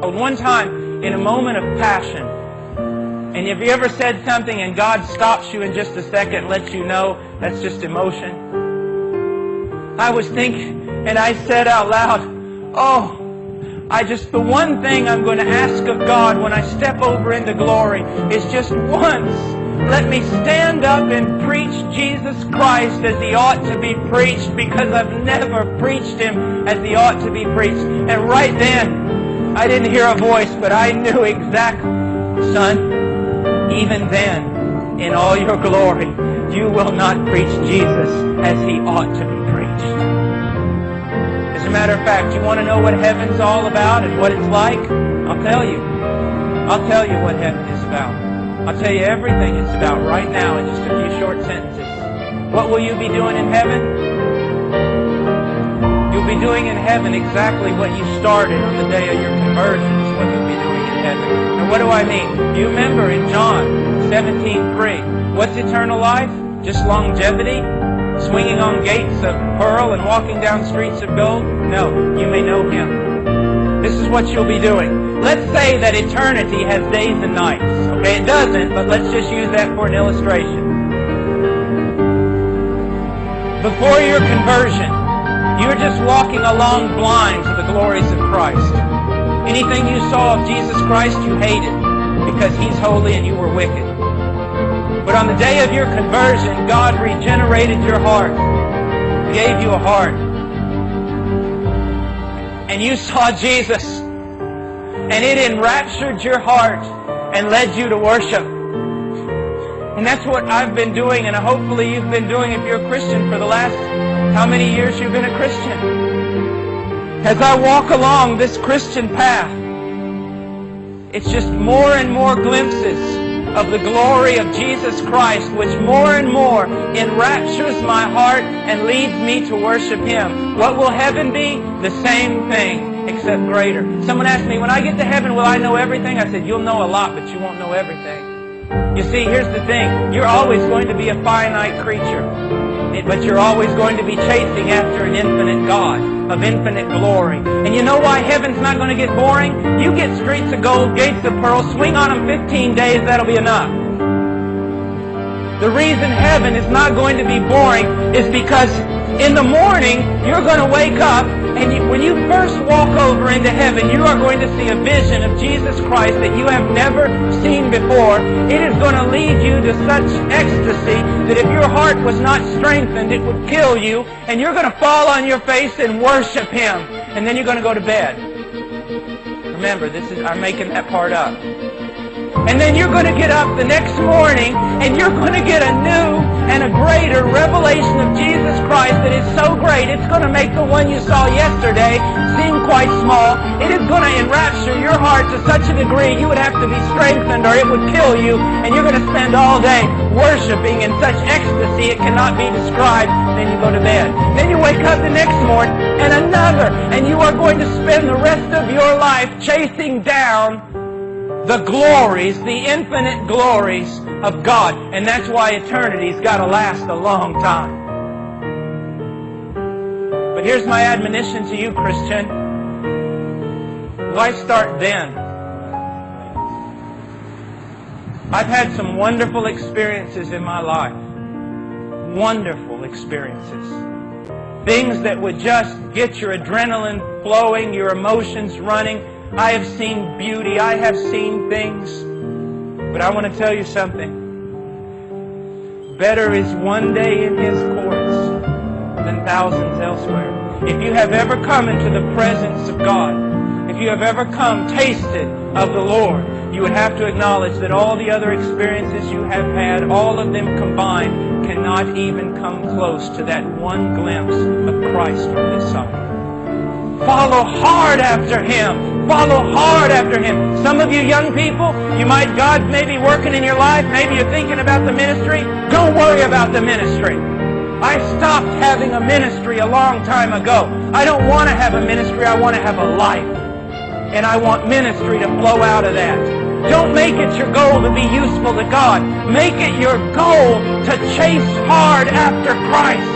told. One time, in a moment of passion, and have you ever said something and God stops you in just a second and lets you know that's just emotion? I was thinking, and I said out loud, the one thing I'm going to ask of God when I step over into glory is just once, let me stand up and preach Jesus Christ as He ought to be preached, because I've never preached Him as He ought to be preached. And right then, I didn't hear a voice, but I knew exactly, son, even then, in all your glory, you will not preach Jesus as He ought to be preached. As a matter of fact, you want to know what heaven's all about and what it's like? I'll tell you. I'll tell you what heaven is about. I'll tell you everything it's about right now in just a few short sentences. What will you be doing in heaven? You'll be doing in heaven exactly what you started on the day of your conversion is what you'll be doing in heaven. And what do I mean? You remember in John 17:3, what's eternal life? Just longevity? Swinging on gates of pearl and walking down streets of gold? No, you may know Him. This is what you'll be doing. Let's say that eternity has days and nights. Okay, it doesn't, but let's just use that for an illustration. Before your conversion, you were just walking along blind to the glories of Christ. Anything you saw of Jesus Christ, you hated because He's holy and you were wicked. But on the day of your conversion, God regenerated your heart. He gave you a heart. And you saw Jesus. And it enraptured your heart and led you to worship. And that's what I've been doing, and hopefully you've been doing if you're a Christian for the last, how many years you've been a Christian? As I walk along this Christian path, it's just more and more glimpses of the glory of Jesus Christ, which more and more enraptures my heart and leads me to worship Him. What will heaven be? The same thing, except greater. Someone asked me, when I get to heaven, will I know everything? I said, you'll know a lot, but you won't know everything. You see, here's the thing. You're always going to be a finite creature, but you're always going to be chasing after an infinite God of infinite glory. And you know why heaven's not going to get boring? You get streets of gold, gates of pearl, swing on them 15 days, that'll be enough. The reason heaven is not going to be boring is because in the morning, you're going to wake up, and when you first walk over into heaven, you are going to see a vision of Jesus Christ that you have never seen before. It is going to lead you to such ecstasy that if your heart was not strengthened, it would kill you, and you're going to fall on your face and worship Him, and then you're going to go to bed. Remember, I'm making that part up. And then you're going to get up the next morning and you're going to get a new and a greater revelation of Jesus Christ that is so great, it's going to make the one you saw yesterday seem quite small. It is going to enrapture your heart to such a degree you would have to be strengthened or it would kill you, and you're going to spend all day worshiping in such ecstasy it cannot be described. Then you go to bed. Then you wake up the next morning and another, and you are going to spend the rest of your life chasing down the glories, the infinite glories of God. And that's why eternity's got to last a long time. But here's my admonition to you, Christian. Why start then? I've had some wonderful experiences in my life. Wonderful experiences. Things that would just get your adrenaline flowing, your emotions running. I have seen beauty. I have seen things. But I want to tell you something. Better is one day in His courts than thousands elsewhere. If you have ever come into the presence of God, if you have ever come tasted of the Lord, you would have to acknowledge that all the other experiences you have had, all of them combined, cannot even come close to that one glimpse of Christ on this side. Follow hard after Him. Follow hard after Him. Some of you young people, God may be working in your life. Maybe you're thinking about the ministry. Don't worry about the ministry. I stopped having a ministry a long time ago. I don't want to have a ministry. I want to have a life. And I want ministry to flow out of that. Don't make it your goal to be useful to God. Make it your goal to chase hard after Christ.